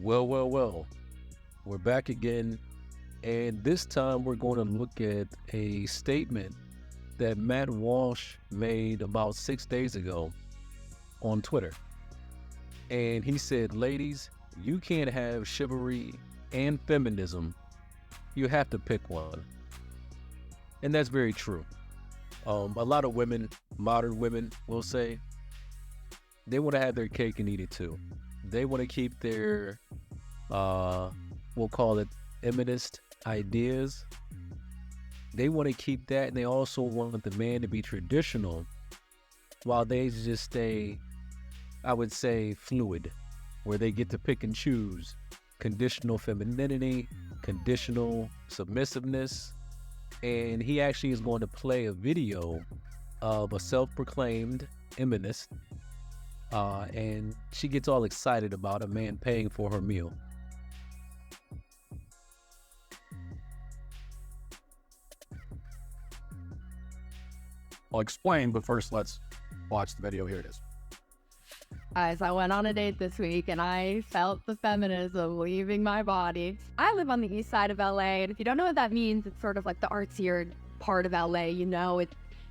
Well. We're back again, and this time we're going to look at a statement that Matt Walsh made about 6 days ago on Twitter. And he said, ladies, you can't have chivalry and feminism. You have to pick one. And that's very true. A lot of women, modern women, will say they want to have their cake and eat it too. They want to keep their we'll call it feminist ideas. They want to keep that, and they also want the man to be traditional while they just stay, I would say, fluid, where they get to pick and choose conditional femininity, conditional submissiveness. And he actually is going to play a video of a self-proclaimed feminist, and she gets all excited about a man paying for her meal. I'll explain, but first let's watch the video. Here it is. Guys, I went on a date this week and I felt the feminism leaving my body. I live on the east side of LA, and if you don't know what that means, it's sort of like the artsier part of LA, you know.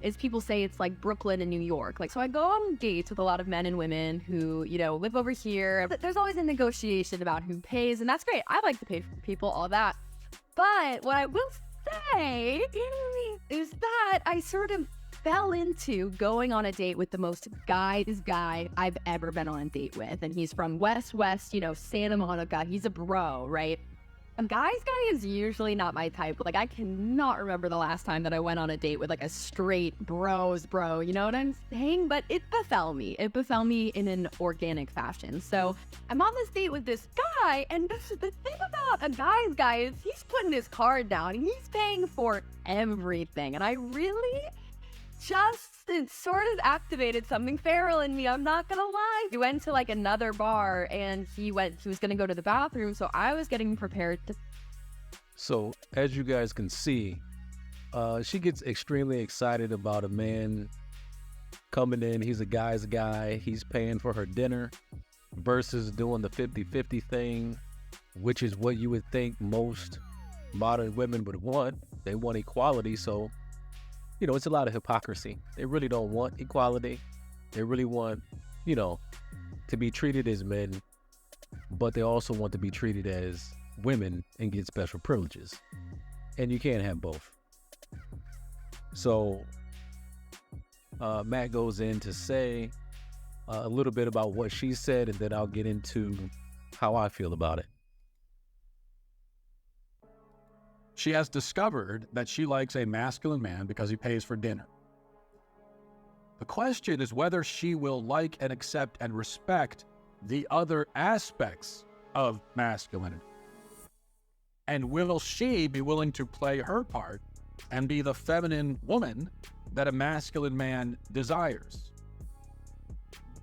It's people say it's like Brooklyn and New York. So I go on dates with a lot of men and women who, live over here. There's always a negotiation about who pays, and that's great. I like to pay for people, all that. But what I will say is that I sort of fell into going on a date with the most guy I've ever been on a date with. And he's from West, Santa Monica. He's a bro, right? A guy's guy is usually not my type. I cannot remember the last time that I went on a date with a straight bro, you know what I'm saying? But it befell me. It befell me in an organic fashion. So I'm on this date with this guy, and the thing about a guy's guy is he's putting his card down. He's paying for everything. And I really it sort of activated something feral in me. I'm not gonna lie. We went to another bar, and he was gonna go to the bathroom, so I was getting prepared to. So as you guys can see, she gets extremely excited about a man coming in. He's a guy's guy. He's paying for her dinner versus doing the 50-50 thing, which is what you would think most modern women would want. They want equality, so it's a lot of hypocrisy. They really don't want equality. They really want, to be treated as men, but they also want to be treated as women and get special privileges. And you can't have both. So Matt goes in to say a little bit about what she said, and then I'll get into how I feel about it. She has discovered that she likes a masculine man because he pays for dinner. The question is whether she will like and accept and respect the other aspects of masculinity. And will she be willing to play her part and be the feminine woman that a masculine man desires?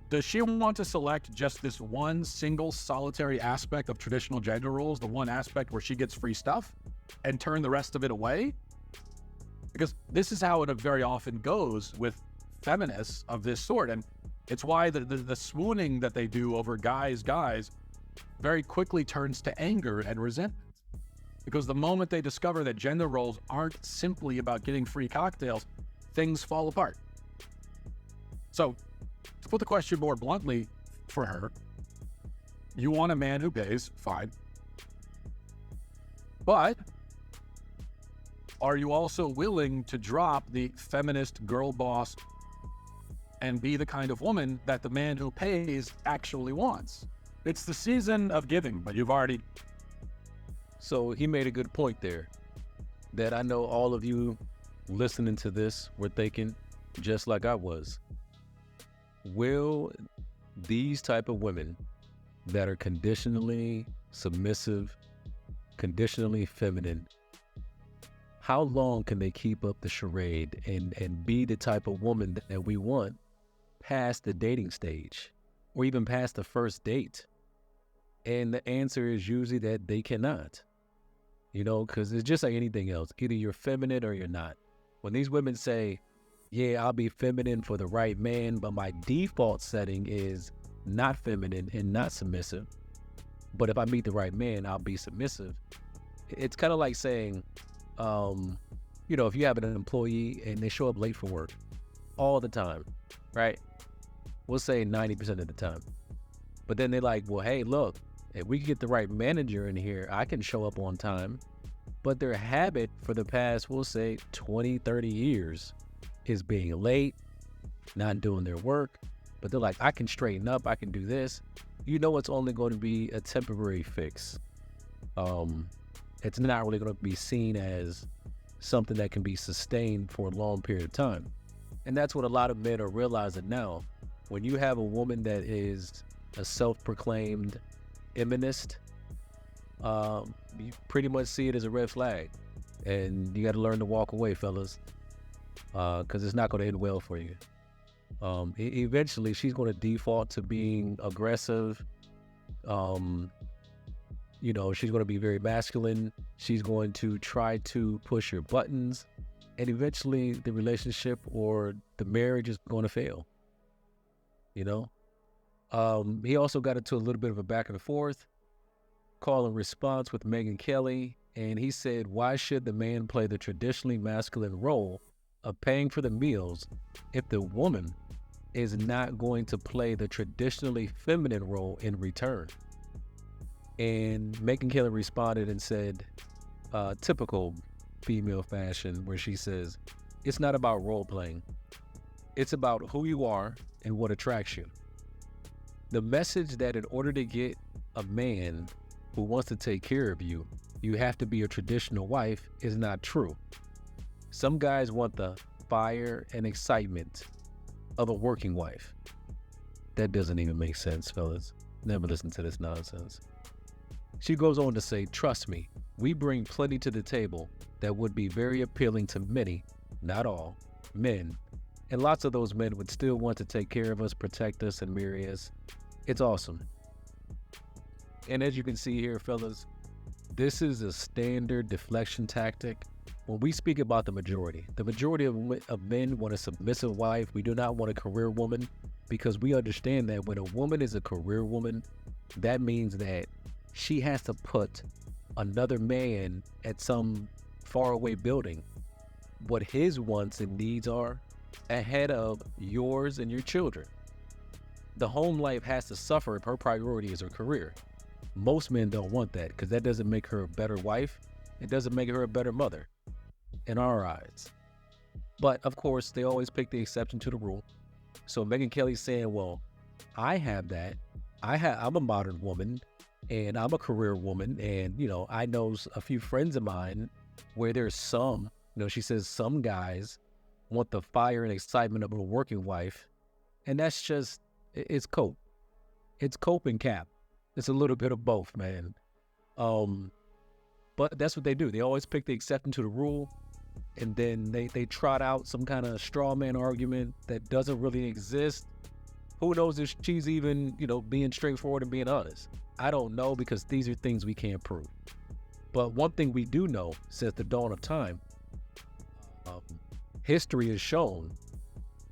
Does she want to select just this one single solitary aspect of traditional gender roles, the one aspect where she gets free stuff, and turn the rest of it away? Because this is how it very often goes with feminists of this sort. And it's why the swooning that they do over guys very quickly turns to anger and resentment. Because the moment they discover that gender roles aren't simply about getting free cocktails, things fall apart. So, to put the question more bluntly for her, you want a man who pays, fine. But are you also willing to drop the feminist girl boss and be the kind of woman that the man who pays actually wants? It's the season of giving, but you've already... So he made a good point there, that I know all of you listening to this were thinking just like I was. Will these type of women that are conditionally submissive, conditionally feminine, how long can they keep up the charade and be the type of woman that we want past the dating stage or even past the first date? And the answer is usually that they cannot, because it's just like anything else. Either you're feminine or you're not. When these women say, yeah, I'll be feminine for the right man, but my default setting is not feminine and not submissive, But if I meet the right man, I'll be submissive. It's kind of like saying, if you have an employee and they show up late for work all the time, right? We'll say 90% of the time. But then they're like, well, hey, look, if we can get the right manager in here, I can show up on time. But their habit for the past, we'll say 20, 30 years is being late, not doing their work. But they're like, I can straighten up, I can do this. It's only going to be a temporary fix. It's not really going to be seen as something that can be sustained for a long period of time. And that's what a lot of men are realizing now. When you have a woman that is a self-proclaimed feminist, you pretty much see it as a red flag. And you got to learn to walk away, fellas, because it's not going to end well for you. Eventually, she's going to default to being aggressive. She's going to be very masculine. She's going to try to push your buttons. And eventually, the relationship or the marriage is going to fail. He also got into a little bit of a back and forth, call and response with Megyn Kelly. And he said, why should the man play the traditionally masculine role of paying for the meals if the woman is not going to play the traditionally feminine role in return? And Megyn Kelly responded and said, typical female fashion, where she says, it's not about role playing. It's about who you are and what attracts you. The message that in order to get a man who wants to take care of you, you have to be a traditional wife is not true. Some guys want the fire and excitement of a working wife. That doesn't even make sense, fellas. Never listen to this nonsense. She goes on to say, trust me, we bring plenty to the table that would be very appealing to many, not all, men. And lots of those men would still want to take care of us, protect us, and marry us. It's awesome. And as you can see here, fellas, this is a standard deflection tactic. When we speak about the majority of men want a submissive wife. We do not want a career woman, because we understand that when a woman is a career woman, that means that she has to put another man at some faraway building, what his wants and needs are, ahead of yours and your children. The home life has to suffer if her priority is her career. Most men don't want that, because that doesn't make her a better wife. It doesn't make her a better mother in our eyes. But of course, they always pick the exception to the rule. So Megyn Kelly's saying, well, I have that. I'm a modern woman and I'm a career woman. And, I know a few friends of mine where there's some, she says some guys want the fire and excitement of a working wife. And that's just, it's cope. It's cope and cap. It's a little bit of both, man. But that's what they do. They always pick the exception to the rule. And then they trot out some kind of straw man argument that doesn't really exist. Who knows if she's even, being straightforward and being honest? I don't know, because these are things we can't prove. But one thing we do know, since the dawn of time, history has shown,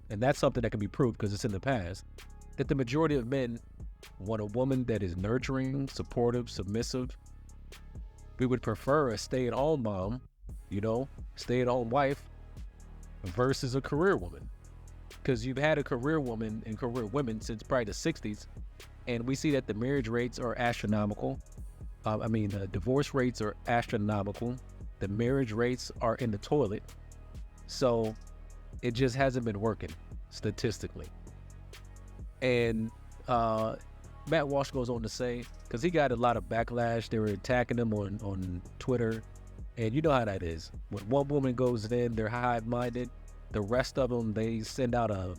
and that's something that can be proved because it's in the past, that the majority of men want a woman that is nurturing, supportive, submissive. We would prefer a stay-at-home mom, stay-at-home wife versus a career woman. Because you've had a career woman and career women since probably the 60s, and we see that the marriage rates are astronomical. The divorce rates are astronomical. The marriage rates are in the toilet. So it just hasn't been working statistically. And Matt Walsh goes on to say, because he got a lot of backlash, they were attacking him on Twitter. And you know how that is. When one woman goes in, they're hive-minded. The rest of them, they send out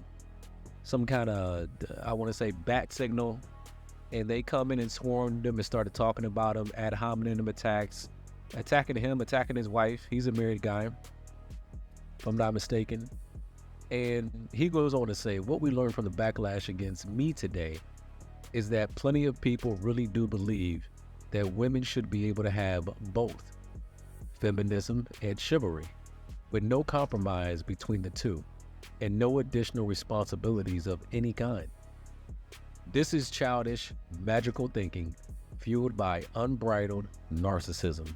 some kind of, I want to say, bat signal. And they come in and swarm them and started talking about him, ad hominem attacks, attacking him, attacking his wife. He's a married guy, if I'm not mistaken. And he goes on to say, what we learned from the backlash against me today is that plenty of people really do believe that women should be able to have both feminism and chivalry, with no compromise between the two and no additional responsibilities of any kind. This is childish, magical thinking fueled by unbridled narcissism.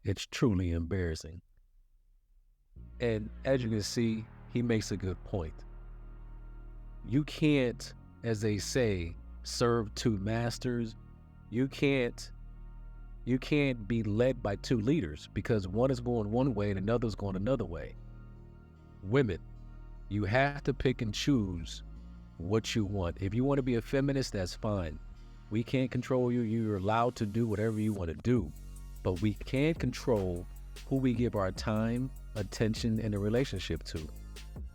It's truly embarrassing. And as you can see, he makes a good point. You can't, as they say, serve two masters. You can't be led by two leaders because one is going one way and another is going another way. Women, you have to pick and choose what you want. If you want to be a feminist, that's fine. We can't control you. You're allowed to do whatever you want to do, but we can control who we give our time, attention, and a relationship to.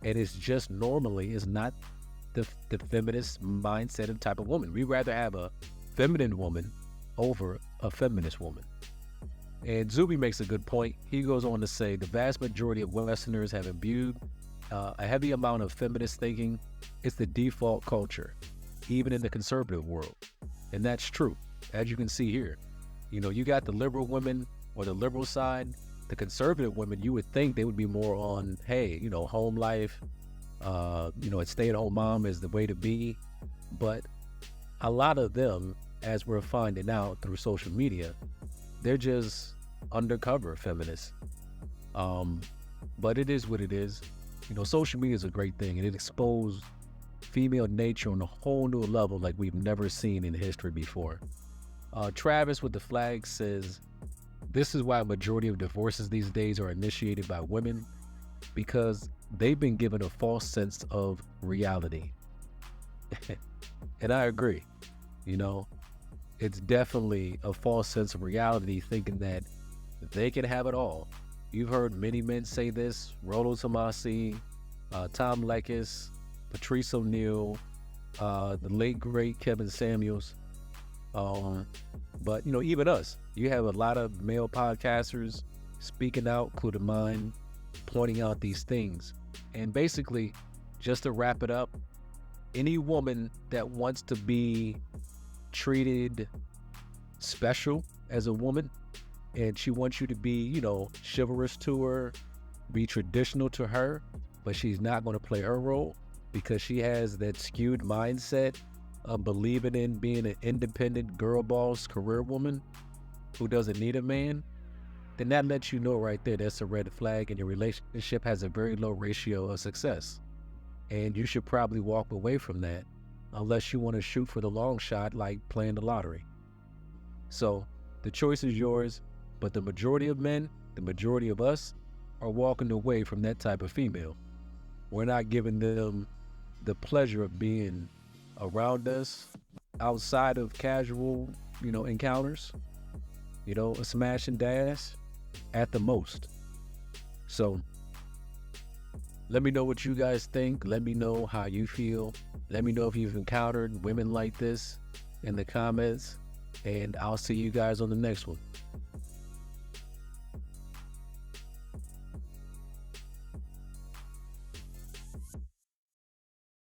And it's just normally is not the feminist mindset and type of woman. We'd rather have a feminine woman over a feminist woman. And Zuby makes a good point. He goes on to say the vast majority of Westerners have imbued a heavy amount of feminist thinking. It's the default culture, even in the conservative world. And that's true. As you can see here, you got the liberal women or the liberal side. The conservative women, you would think they would be more on, hey, home life, a stay-at-home mom is the way to be. But a lot of them, as we're finding out through social media, they're just undercover feminists. But it is what it is. Social media is a great thing, and it exposed female nature on a whole new level like we've never seen in history before. Travis with the flag says, this is why a majority of divorces these days are initiated by women, because they've been given a false sense of reality. And I agree. It's definitely a false sense of reality, thinking that they can have it all. You've heard many men say this: Rollo Tomasi, Tom Leykis, Patrice O'Neill, the late great Kevin Samuels. But even us, you have a lot of male podcasters speaking out, including mine, pointing out these things. And basically, just to wrap it up, any woman that wants to be treated special as a woman, and she wants you to be, chivalrous to her, be traditional to her, but she's not going to play her role because she has that skewed mindset of believing in being an independent girl boss career woman who doesn't need a man, then that lets you know right there that's a red flag, and your relationship has a very low ratio of success. And you should probably walk away from that unless you want to shoot for the long shot like playing the lottery. So the choice is yours, but the majority of men, the majority of us, are walking away from that type of female. We're not giving them the pleasure of being around us outside of casual, encounters, a smash and dash at the most. So let me know what you guys think. Let me know how you feel. Let me know if you've encountered women like this in the comments, and I'll see you guys on the next one.